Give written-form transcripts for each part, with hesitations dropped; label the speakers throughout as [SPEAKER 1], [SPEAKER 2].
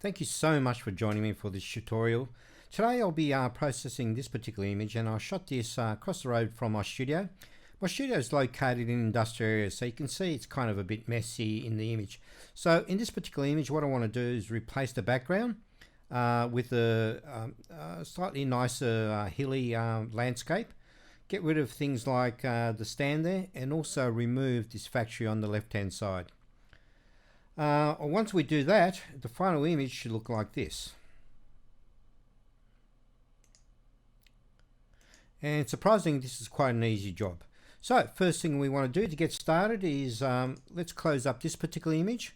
[SPEAKER 1] Thank you so much for joining me for this tutorial. Today I'll be processing this particular image, and I shot this across the road from my studio. My studio is located in industrial areas, so you can see it's kind of a bit messy in the image. So in this particular image, what I want to do is replace the background with a slightly nicer hilly landscape. Get rid of things like the stand there, and also remove this factory on the left hand side. Once we do that, the final image should look like this. And surprisingly, this is quite an easy job. So first thing we want to do to get started is let's close up this particular image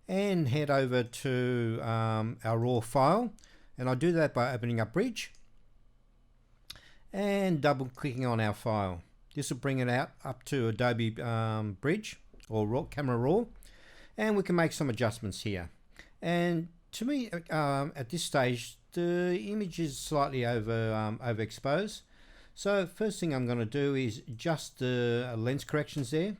[SPEAKER 1] and head over to our raw file. And I'll do that by opening up Bridge and double clicking on our file. This will bring it out up to Adobe Bridge or Camera Raw. And we can make some adjustments here. And to me, at this stage, the image is slightly overexposed. So first thing I'm going to do is adjust the lens corrections there,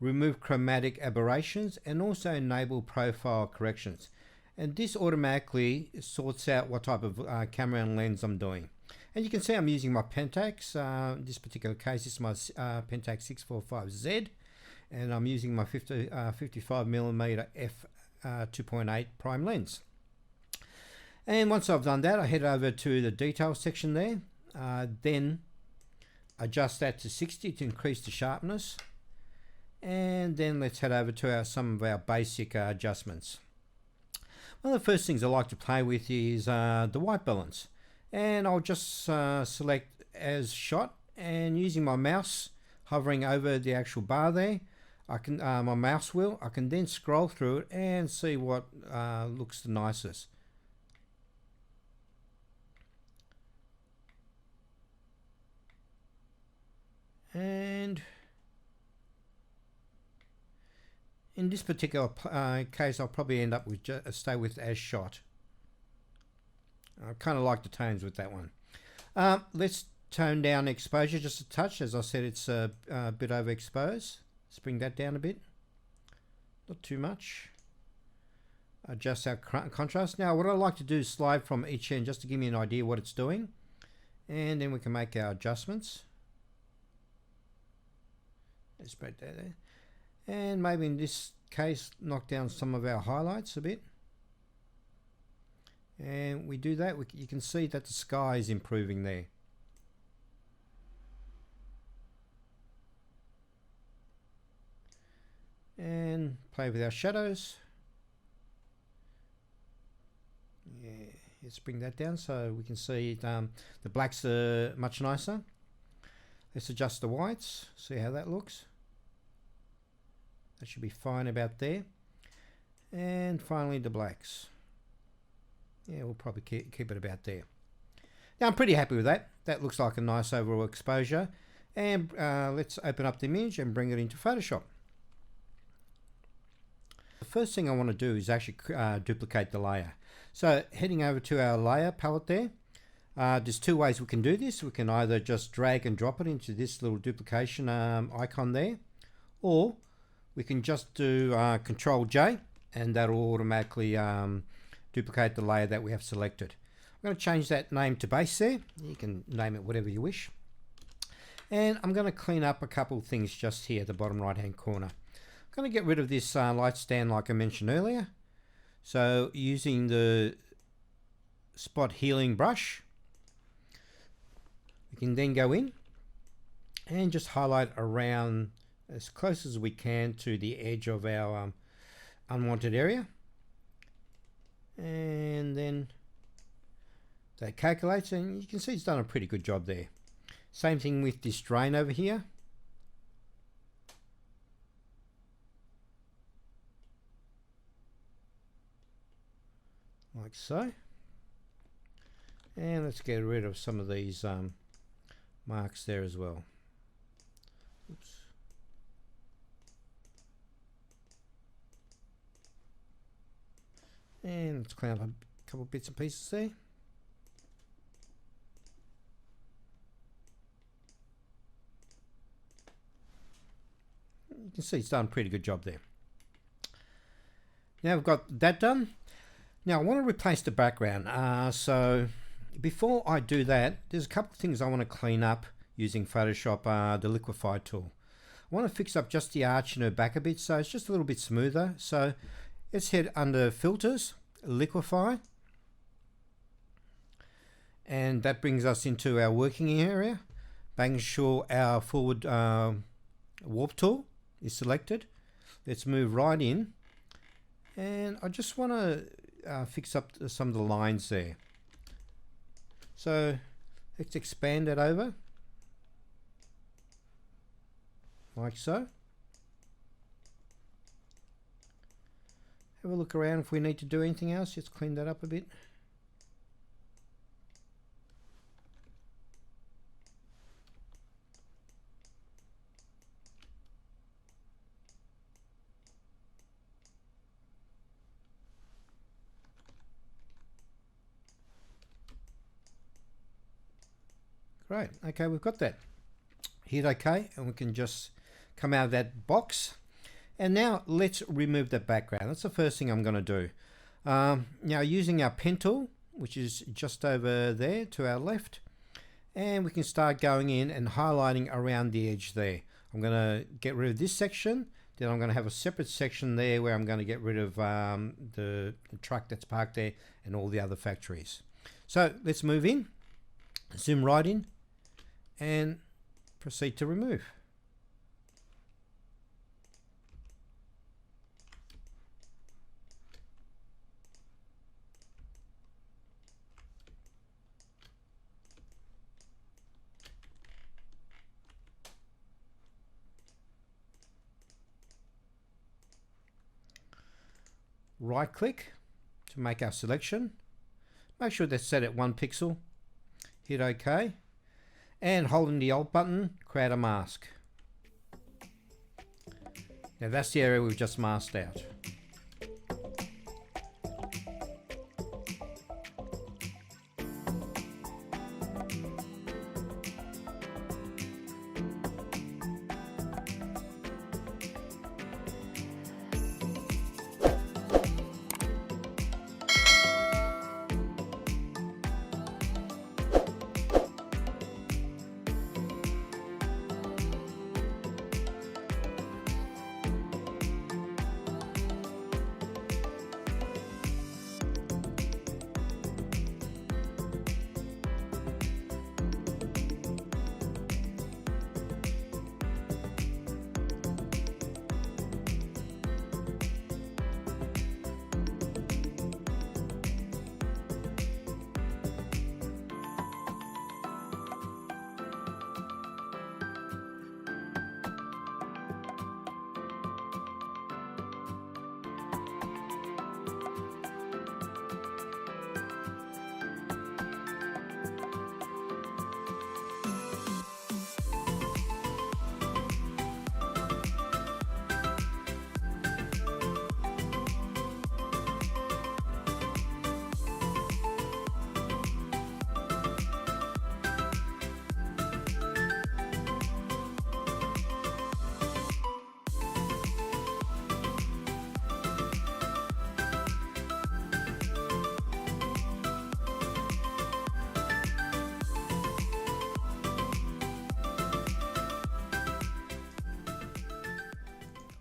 [SPEAKER 1] remove chromatic aberrations, and also enable profile corrections. And this automatically sorts out what type of camera and lens I'm doing. And you can see I'm using my Pentax. In this particular case, this is my Pentax 645Z. And I'm using my 55mm f 2.8 prime lens. And once I've done that, I head over to the detail section there. Then adjust that to 60 to increase the sharpness. And then let's head over to some of our basic adjustments. One of the first things I like to play with is the white balance. And I'll just select as shot, and using my mouse hovering over the actual bar there, I can my mouse wheel, I can then scroll through it and see what looks the nicest. And in this particular case, I'll probably end up with stay with as shot. I kind of like the tones with that one. Let's tone down exposure just a touch. As I said, it's a bit overexposed. Let's bring that down a bit, not too much. Adjust our contrast. Now what I like to do is slide from each end just to give me an idea what it's doing, and then we can make our adjustments. Let's spread that there, and maybe in this case knock down some of our highlights a bit. And we do that, you can see that the sky is improving there. And play with our shadows. Yeah, let's bring that down so we can see the blacks are much nicer. Let's adjust the whites, see how that looks. That should be fine about there. And finally the blacks. Yeah, we'll probably keep it about there. Now I'm pretty happy with that. That looks like a nice overall exposure. And let's open up the image and bring it into Photoshop. The first thing I want to do is actually duplicate the layer. So heading over to our layer palette there, there's two ways we can do this. We can either just drag and drop it into this little duplication icon there, or we can just do Control J, and that'll automatically duplicate the layer that we have selected. I'm going to change that name to base there. You can name it whatever you wish. And I'm going to clean up a couple of things just here at the bottom right hand corner. I'm going to get rid of this light stand like I mentioned earlier. So using the spot healing brush, we can then go in and just highlight around as close as we can to the edge of our unwanted area. And then that calculates, and you can see it's done a pretty good job there. Same thing with this drain over here. Like so. And let's get rid of some of these marks there as well. Oops. And let's clean up a couple bits and pieces there. You can see it's done a pretty good job there. Now we've got that done. Now I want to replace the background. So before I do that, there's a couple of things I want to clean up using Photoshop, the liquify tool. I want to fix up just the arch in her back a bit, so it's just a little bit smoother. So let's head under filters, liquify, and that brings us into our working area, making sure our forward warp tool is selected. Let's move right in, and I just want to fix up some of the lines there. So let's expand it over like so. Have a look around if we need to do anything else. Just clean that up a bit. Great, okay, we've got that. Hit OK, and we can just come out of that box. And now let's remove the background. That's the first thing I'm going to do. Now using our pen tool, which is just over there to our left, and we can start going in and highlighting around the edge there. I'm going to get rid of this section, then I'm going to have a separate section there where I'm going to get rid of the truck that's parked there and all the other factories. So let's move in, zoom right in, and proceed to remove. Right click to make our selection. Make sure that's set at 1 pixel. Hit OK. And holding the Alt button, create a mask. Now that's the area we've just masked out.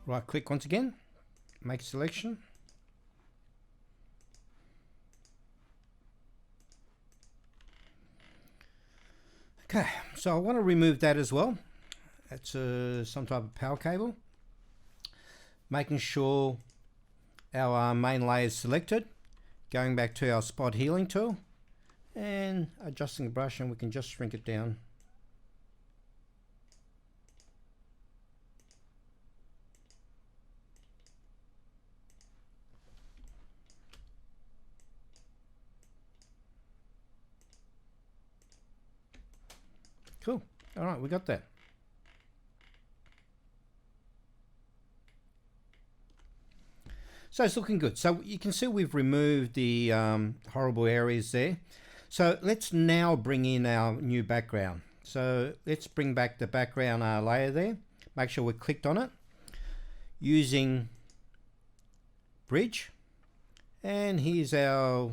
[SPEAKER 1] Right click once again, make selection. Okay, so I want to remove that as well. That's some type of power cable. Making sure our main layer is selected. Going back to our spot healing tool and adjusting the brush, and we can just shrink it down. Cool. All right, we got that. So it's looking good. So you can see we've removed the horrible areas there. So let's now bring in our new background. So let's bring back the background layer there. Make sure we're clicked on it. Using bridge, And here's our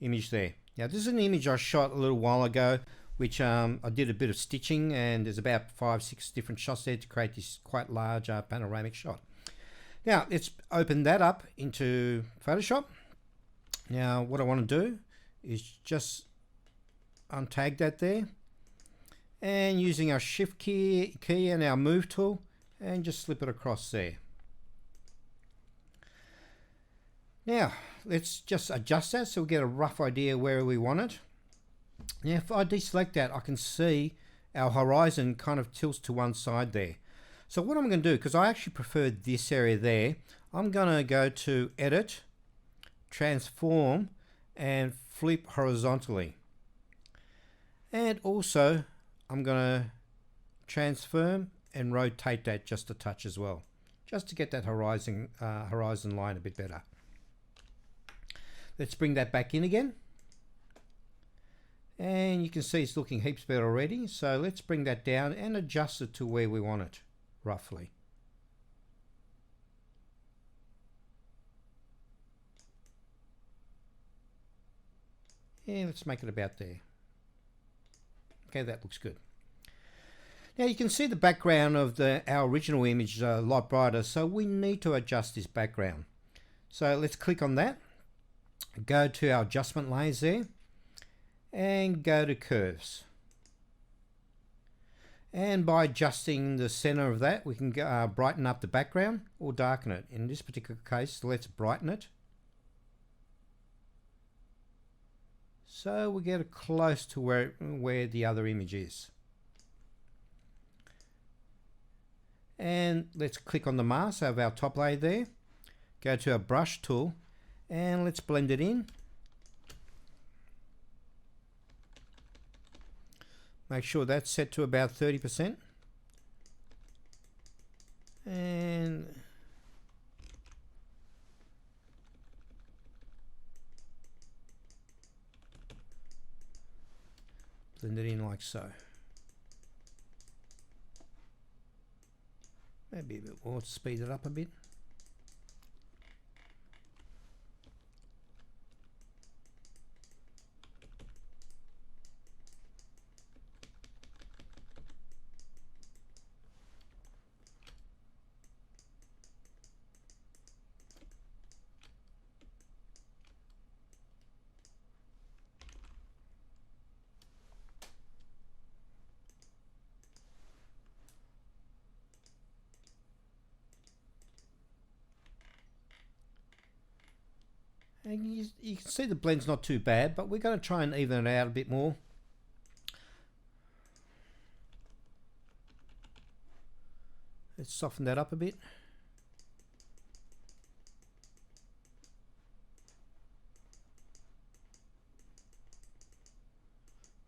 [SPEAKER 1] image there. Now this is an image I shot a little while ago, which I did a bit of stitching, and there's about 5-6 different shots there to create this quite large panoramic shot. Now let's open that up into Photoshop. Now what I want to do is just untag that there, and using our shift key and our move tool, and just slip it across there. Now let's just adjust that so we get a rough idea where we want it. Now if I deselect that, I can see our horizon kind of tilts to one side there. So what I'm going to do, because I actually prefer this area there, I'm going to go to Edit, Transform, and Flip Horizontally. And also I'm going to transform and rotate that just a touch as well, just to get that horizon line a bit better. Let's bring that back in again. And you can see it's looking heaps better already. So let's bring that down and adjust it to where we want it, roughly. And let's make it about there. Okay, that looks good. Now you can see the background of our original image a lot brighter, so we need to adjust this background. So let's click on that, go to our adjustment layers there, and go to curves. And by adjusting the center of that, we can brighten up the background or darken it. In this particular case, let's brighten it, so we get it close to where the other image is. And let's click on the mask of our top layer there, go to our brush tool, and let's blend it in. Make sure that's set to about 30%. And blend it in like so. Maybe a bit more, speed it up a bit. And you can see the blend's not too bad, but we're going to try and even it out a bit more. Let's soften that up a bit.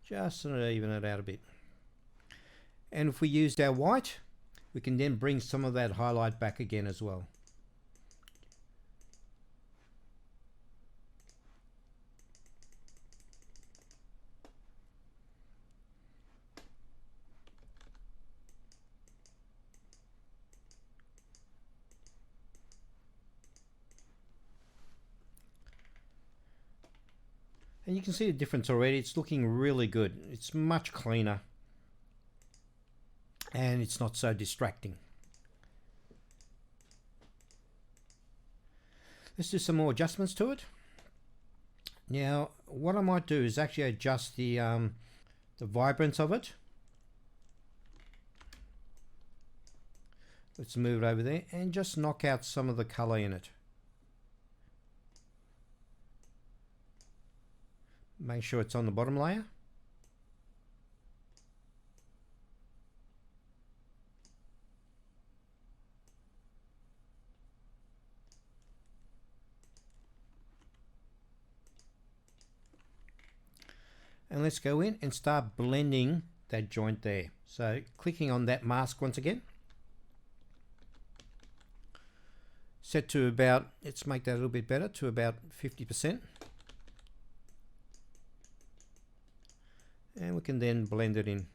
[SPEAKER 1] Just to even it out a bit. And if we used our white, we can then bring some of that highlight back again as well. And you can see the difference already. It's looking really good. It's much cleaner. And it's not so distracting. Let's do some more adjustments to it. Now, what I might do is actually adjust the vibrance of it. Let's move it over there and just knock out some of the color in it. Make sure it's on the bottom layer. And let's go in and start blending that joint there. So clicking on that mask once again. Set to about, let's make that a little bit better, to about 50%. And we can then blend it in.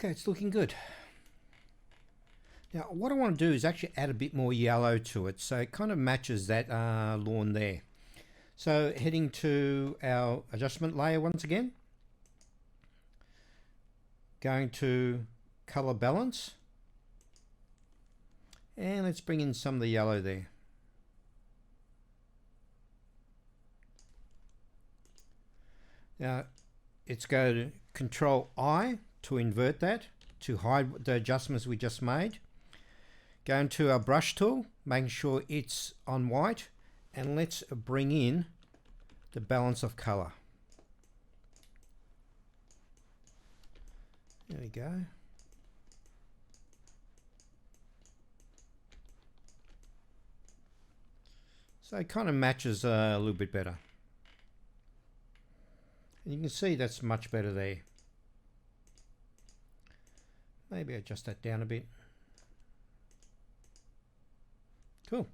[SPEAKER 1] Okay, it's looking good. Now what I want to do is actually add a bit more yellow to it, so it kind of matches that lawn there. So heading to our adjustment layer once again, going to color balance, and let's bring in some of the yellow there. Now let's go to Control I to invert that, to hide the adjustments we just made. Go into our brush tool, making sure it's on white, and let's bring in the balance of color. There we go. So it kind of matches a little bit better. And you can see that's much better there. Maybe adjust that down a bit. Cool.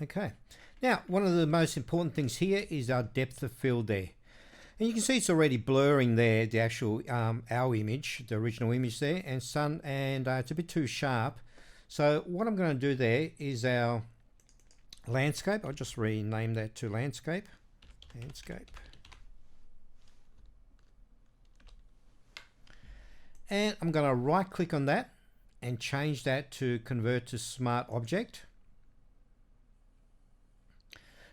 [SPEAKER 1] Okay. Now, one of the most important things here is our depth of field there. And you can see it's already blurring there, the actual our image, the original image there, and it's a bit too sharp. So what I'm going to do there is our landscape. I'll just rename that to landscape. Landscape. And I'm going to right click on that and change that to convert to smart object.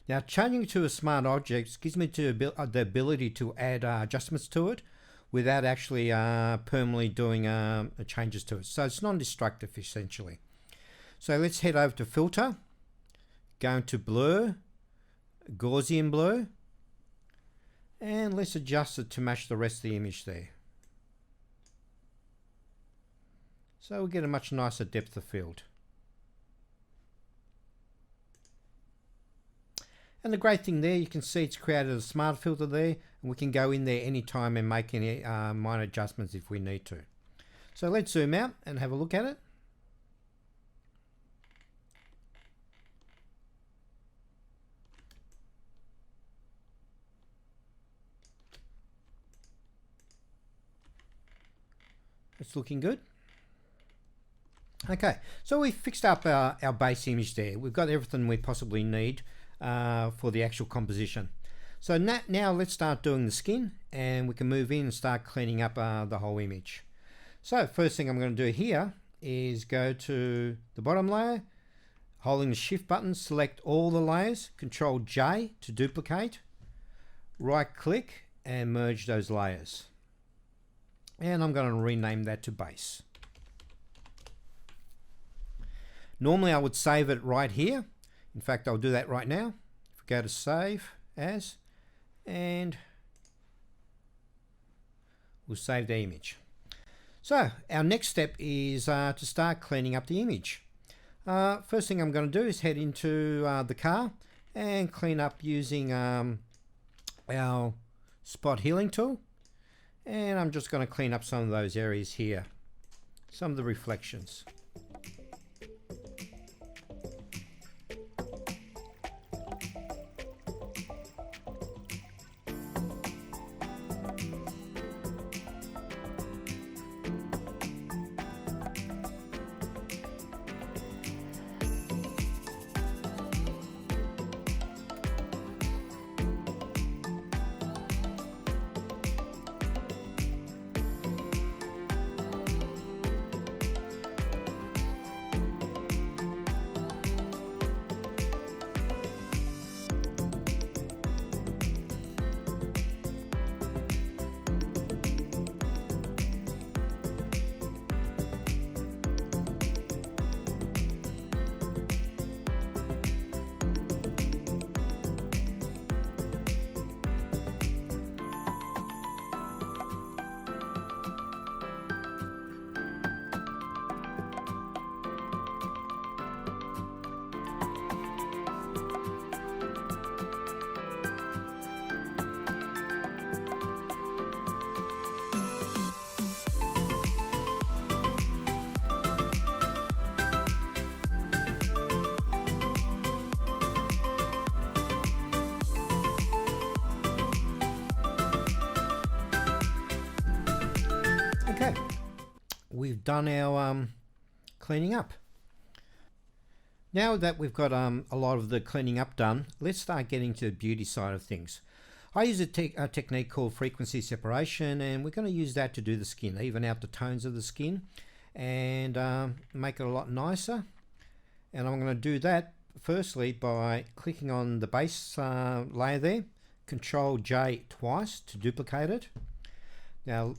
[SPEAKER 1] Now changing to a smart object gives me the ability to add adjustments to it without actually permanently doing changes to it. So it's non-destructive essentially. So let's head over to filter, go into blur, Gaussian blur, and let's adjust it to match the rest of the image there. So we'll get a much nicer depth of field. And the great thing there, you can see it's created a smart filter there, and we can go in there anytime and make any minor adjustments if we need to. So let's zoom out and have a look at it. It's looking good. Okay, so we've fixed up our base image there. We've got everything we possibly need for the actual composition. So now let's start doing the skin, and we can move in and start cleaning up the whole image. So first thing I'm going to do here is go to the bottom layer, holding the shift button, select all the layers, Control J to duplicate, right click and merge those layers. And I'm going to rename that to base. Normally I would save it right here. In fact, I'll do that right now. If we go to save as, and we'll save the image. So our next step is to start cleaning up the image. First thing I'm going to do is head into the car and clean up using our spot healing tool. And I'm just going to clean up some of those areas here, some of the reflections. we've done our cleaning up. Now that we've got a lot of the cleaning up done, let's start getting to the beauty side of things. I use a technique called frequency separation, and we're going to use that to do the skin, even out the tones of the skin and make it a lot nicer. And I'm going to do that firstly by clicking on the base layer there, Control J twice to duplicate it. Now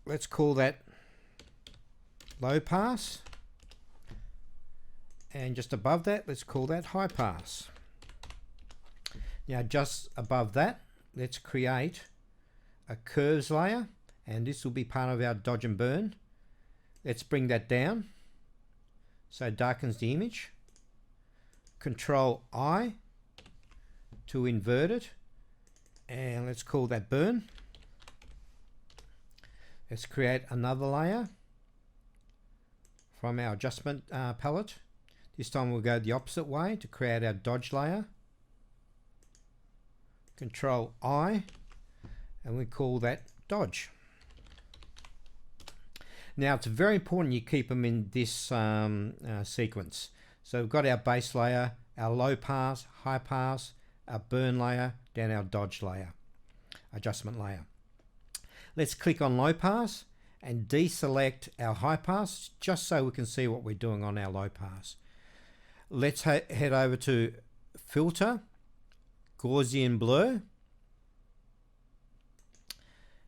[SPEAKER 1] let's call that low pass, and just above that let's call that high pass. Now just above that let's create a curves layer, and this will be part of our dodge and burn. Let's bring that down so it darkens the image. Control I to invert it, and let's call that burn. Let's create another layer from our adjustment palette. This time we'll go the opposite way to create our dodge layer. Control I, and we call that dodge. Now it's very important you keep them in this sequence. So we've got our base layer, our low pass, high pass, our burn layer, then our dodge layer, adjustment layer. Let's click on low pass and deselect our high pass just so we can see what we're doing on our low pass. Let's head over to filter, Gaussian blur,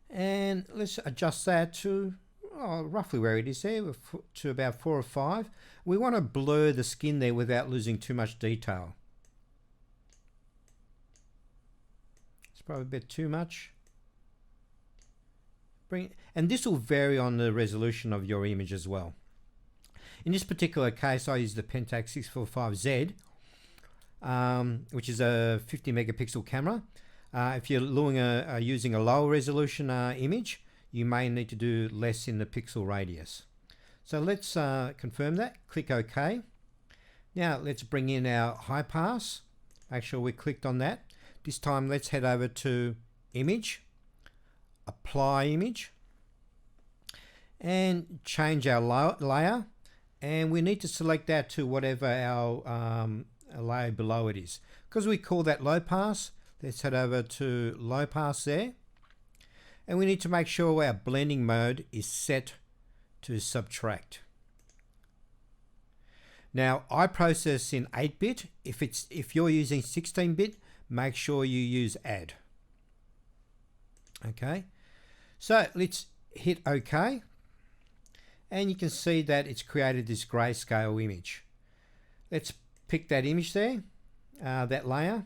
[SPEAKER 1] and let's adjust that to roughly where it is there, to about 4 or 5. We want to blur the skin there without losing too much detail. It's probably a bit too much. And this will vary on the resolution of your image as well. In this particular case, I use the Pentax 645Z, which is a 50 megapixel camera. If you're using a lower resolution image, you may need to do less in the pixel radius. So let's confirm that. Click OK. Now let's bring in our high pass. Make sure we clicked on that. This time let's head over to Image, Apply Image, and change our layer. And we need to select that to whatever our layer below it is. Because we call that low pass, let's head over to low pass there. And we need to make sure our blending mode is set to subtract. Now I process in 8-bit. If you're using 16-bit, make sure you use add. Okay, so let's hit OK, and you can see that it's created this grayscale image. Let's pick that image there, that layer,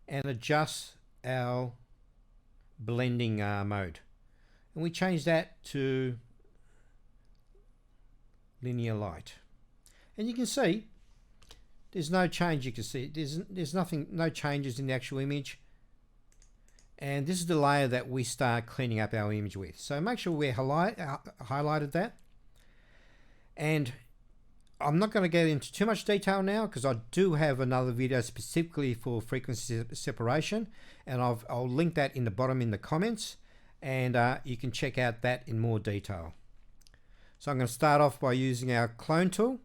[SPEAKER 1] and adjust our blending mode, and we change that to linear light, and you can see there's no change. You can see there's nothing, no changes in the actual image, and this is the layer that we start cleaning up our image with. So make sure we highlighted that, and I'm not going to get into too much detail now because I do have another video specifically for frequency separation, and I'll link that in the bottom in the comments, and you can check out that in more detail. So I'm going to start off by using our clone tool,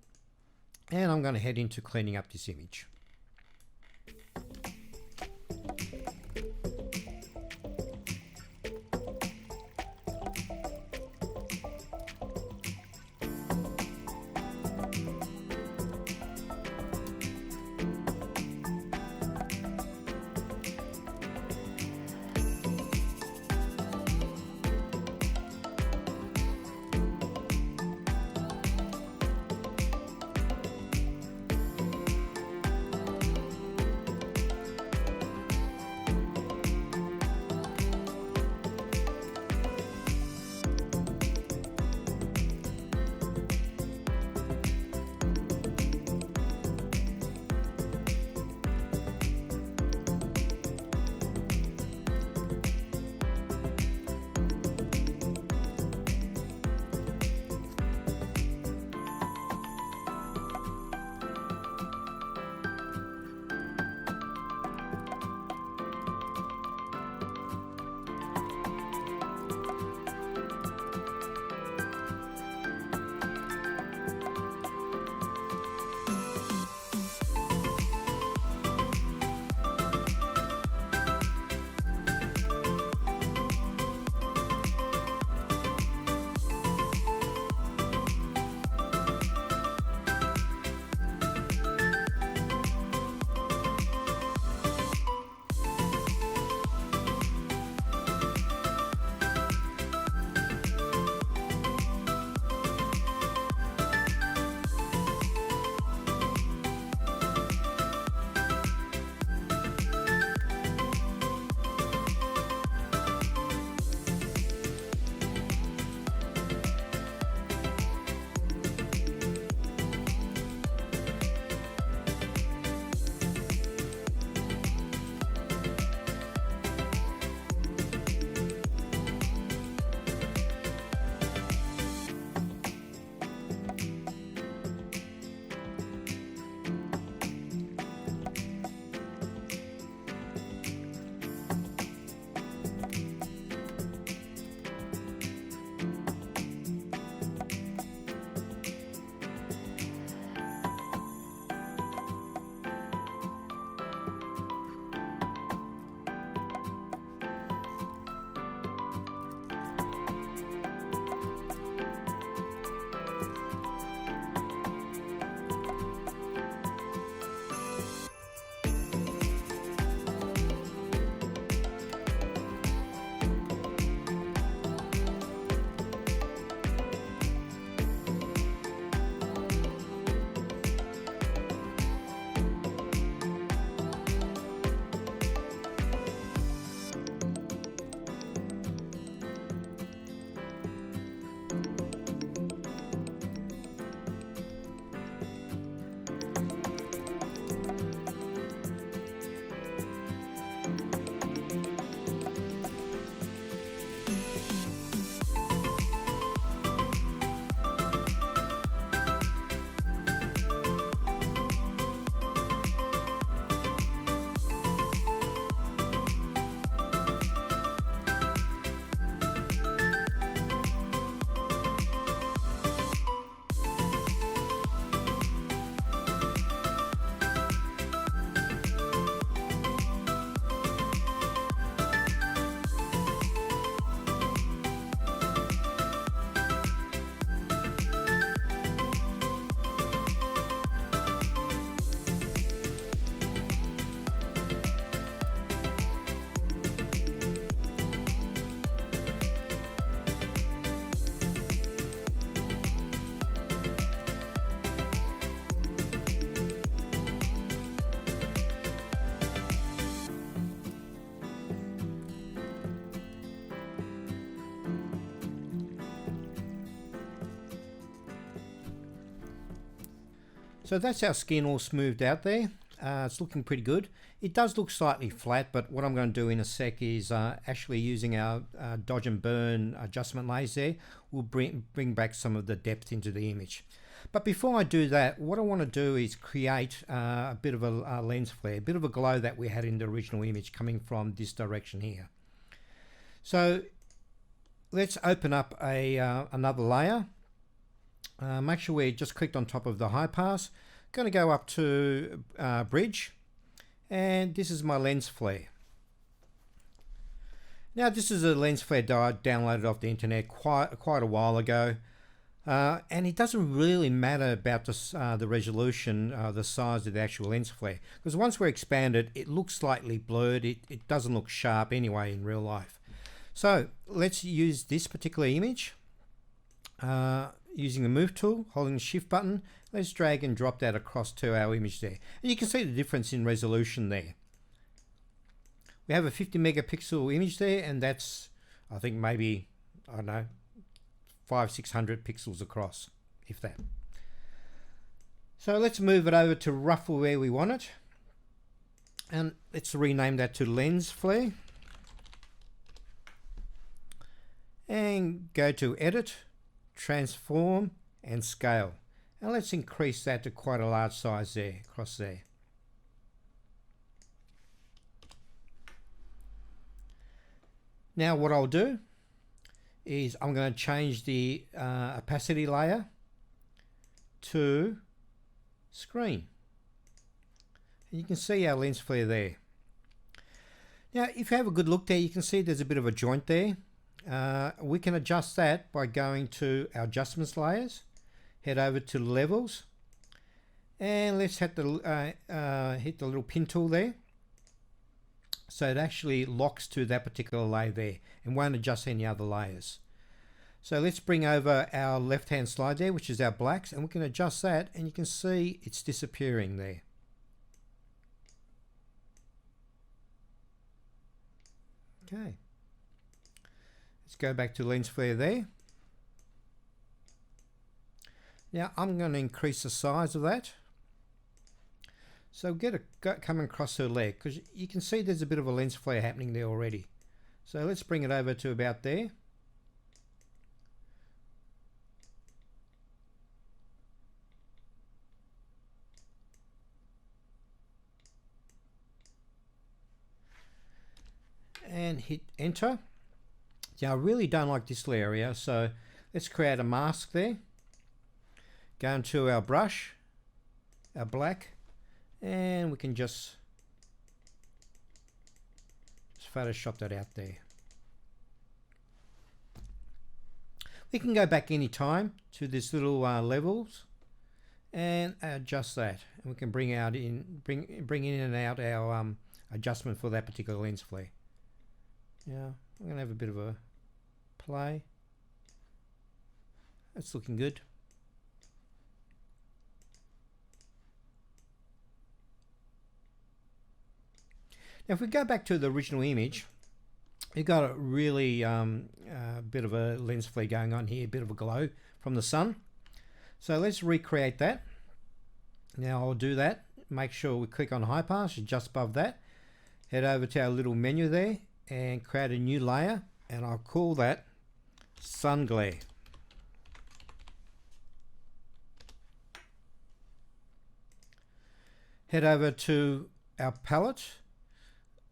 [SPEAKER 1] and I'm going to head into cleaning up this image. So that's our skin all smoothed out there. It's looking pretty good. It does look slightly flat, but what I'm going to do in a sec is actually using our dodge and burn adjustment layers there will bring back some of the depth into the image. But before I do that, what I want to do is create a bit of a lens flare, a bit of a glow that we had in the original image coming from this direction here. So let's open up another layer. Make sure we're just clicked on top of the high pass. Going to go up to bridge, and this is my lens flare. Now this is a lens flare that I downloaded off the internet quite a while ago, and it doesn't really matter about the resolution, the size of the actual lens flare, because once we're expanded, it looks slightly blurred. It doesn't look sharp anyway in real life. So let's use this particular image. Using the move tool, holding the shift button, let's drag and drop that across to our image there. And you can see the difference in resolution there. We have a 50 megapixel image there, and that's, I think, maybe, I don't know, 500-600 pixels across, if that. So let's move it over to roughly where we want it. And let's rename that to lens flare. And go to edit, transform and scale, and let's increase that to quite a large size there, across there. Now what I'll do is I'm going to change the opacity layer to screen, and you can see our lens flare there. Now if you have a good look there, you can see there's a bit of a joint there. We can adjust that by going to our adjustments layers, head over to levels, and let's hit the little pin tool there, so it actually locks to that particular layer there and won't adjust any other layers. So let's bring over our left hand slide there, which is our blacks, and we can adjust that, and you can see it's disappearing there. Okay. Let's go back to lens flare there. Now I'm going to increase the size of that. So get it coming across her leg, because you can see there's a bit of a lens flare happening there already. So let's bring it over to about there. And hit enter. Now I really don't like this area, so let's create a mask there. Go into our brush, our black, and we can just Photoshop that out there. We can go back anytime to this little levels and adjust that, and we can bring in and out our adjustment for that particular lens flare. Yeah, I'm gonna have a bit of a play. That's looking good. Now if we go back to the original image, you've got a really bit of a lens flare going on here, a bit of a glow from the sun. So let's recreate that. Now I'll do that. Make sure we click on high pass, just above that. Head over to our little menu there and create a new layer, and I'll call that sun glare. Head over to our palette,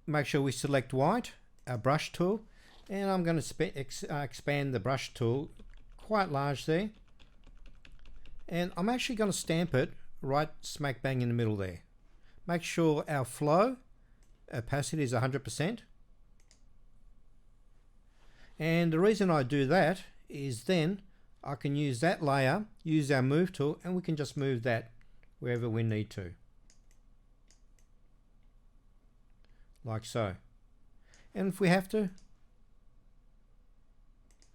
[SPEAKER 1] make sure we select white, our brush tool, and I'm going to expand the brush tool quite large there, and I'm actually going to stamp it right smack bang in the middle there. Make sure our flow opacity is 100%, and the reason I do that is then I can use that layer, use our move tool, and we can just move that wherever we need to, like so. And if we have to,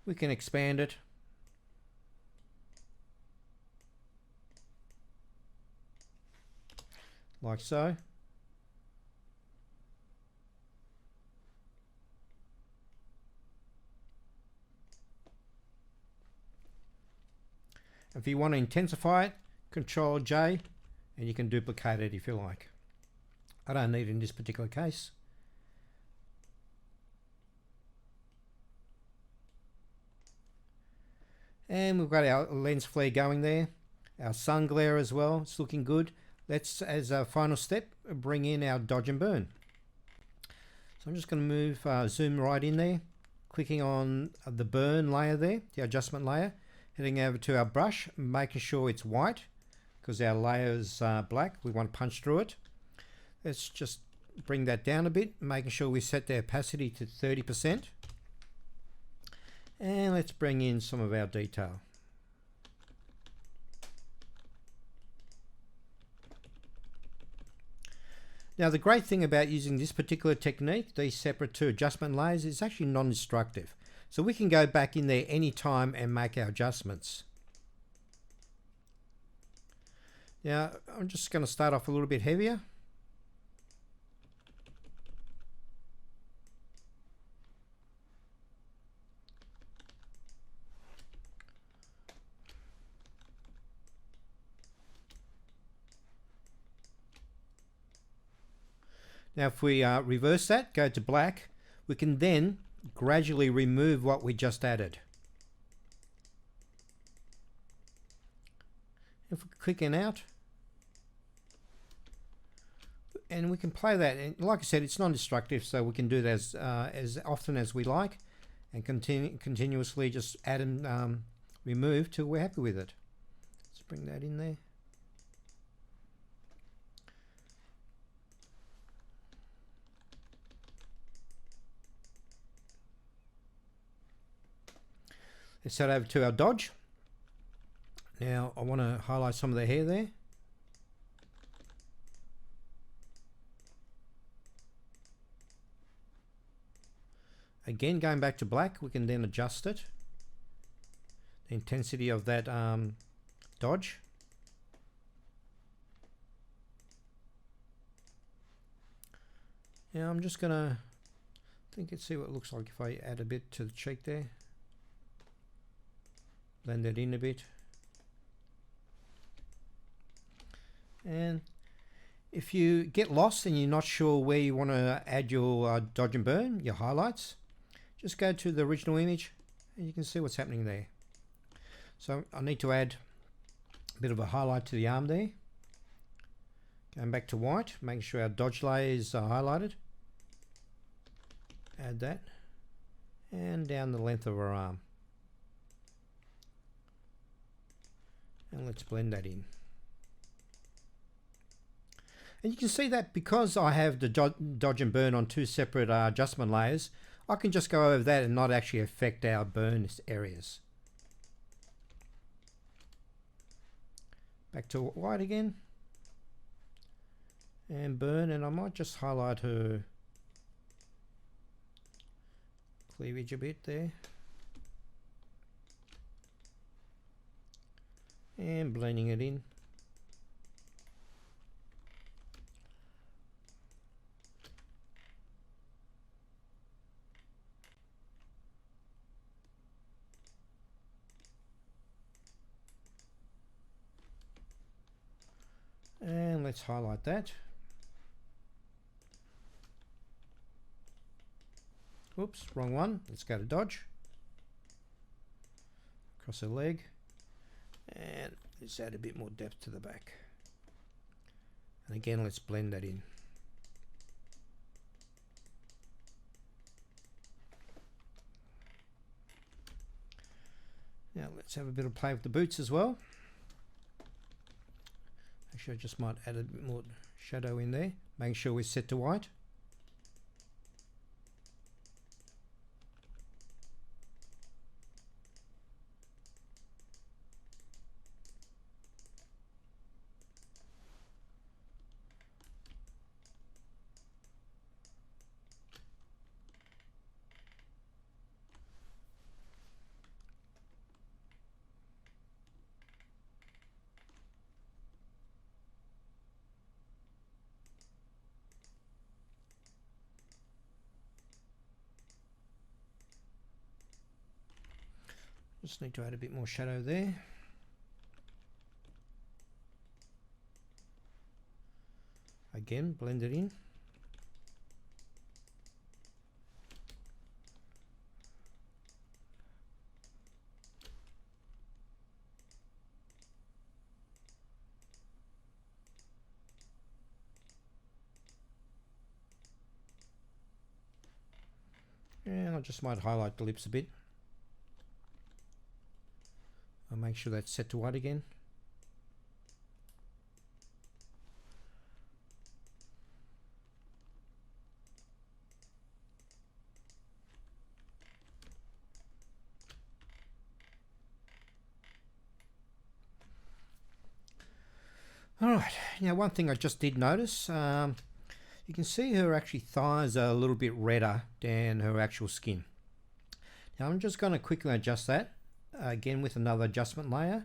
[SPEAKER 1] we can expand it like so. If you want to intensify it, Control J and you can duplicate it if you like. I don't need it in this particular case. And we've got our lens flare going there, our sun glare as well. It's looking good. Let's, as a final step, bring in our dodge and burn. So I'm just going to move, zoom right in there, clicking on the burn layer there, the adjustment layer, heading over to our brush, making sure it's white because our layer is black. We want to punch through it. Let's just bring that down a bit, making sure we set the opacity to 30%. And let's bring in some of our detail. Now the great thing about using this particular technique, these separate two adjustment layers, is actually non-destructive. So we can go back in there anytime and make our adjustments. Now I'm just going to start off a little bit heavier. Now if we reverse that, go to black, we can then gradually remove what we just added. If we click in out, and we can play that, and like I said, it's non-destructive, so we can do that as often as we like, and continuously just add and remove till we're happy with it. Let's bring that in there. Let's head over to our dodge. Now I want to highlight some of the hair there. Again, going back to black, we can then adjust it. The intensity of that dodge. Now I'm just gonna see what it looks like if I add a bit to the cheek there. Blend it in a bit. And if you get lost and you're not sure where you want to add your dodge and burn, your highlights, just go to the original image and you can see what's happening there. So I need to add a bit of a highlight to the arm there. Going back to white, making sure our dodge layer is highlighted. Add that. And down the length of our arm. And let's blend that in. And you can see that because I have the dodge and burn on two separate adjustment layers, I can just go over that and not actually affect our burn areas. Back to white again. And burn, and I might just highlight her cleavage a bit there. And blending it in. And let's highlight that. Oops, wrong one. Let's go to dodge. Across her leg. And let's add a bit more depth to the back. And again, let's blend that in. Now let's have a bit of play with the boots as well. Actually, I just might add a bit more shadow in there, making sure we're set to white. Just need to add a bit more shadow there. again, blend it in. And I just might highlight the lips a bit. I'll make sure that's set to white again. Alright, now one thing I just did notice, you can see her actually thighs are a little bit redder than her actual skin. Now I'm just going to quickly adjust that again with another adjustment layer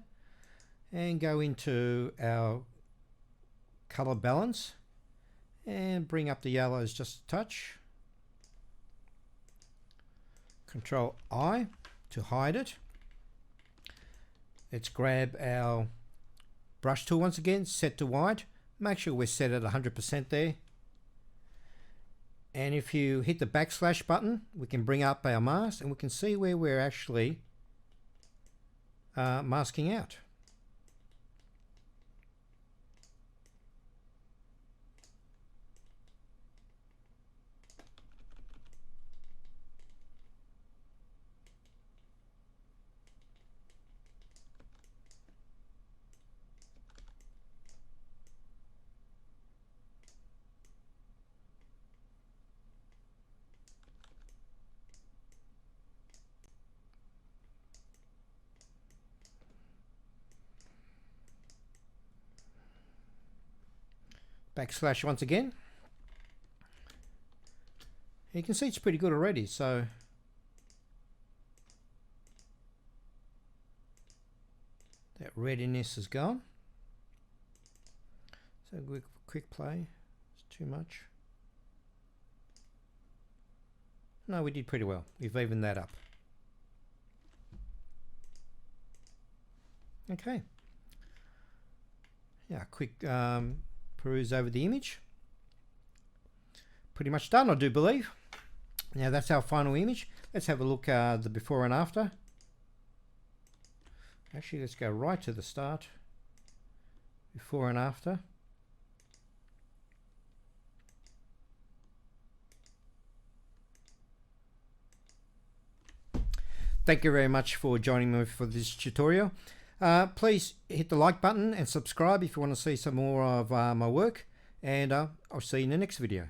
[SPEAKER 1] and go into our color balance and bring up the yellows just a touch. Control I to hide it. Let's grab our brush tool once again, set to white. Make sure we're set at 100% there. And if you hit the backslash button, we can bring up our mask and we can see where we're actually masking out. Backslash once again. You can see it's pretty good already, so that readiness is gone. So quick play, it's too much. No, we did pretty well. We've evened that up. Okay. Yeah, quick peruse over the image. Pretty much done, I do believe. Now that's our final image. Let's have a look at the before and after. Actually, let's go right to the start. Before and after. Thank you very much for joining me for this tutorial. Please hit the like button and subscribe if you want to see some more of my work, and I'll see you in the next video.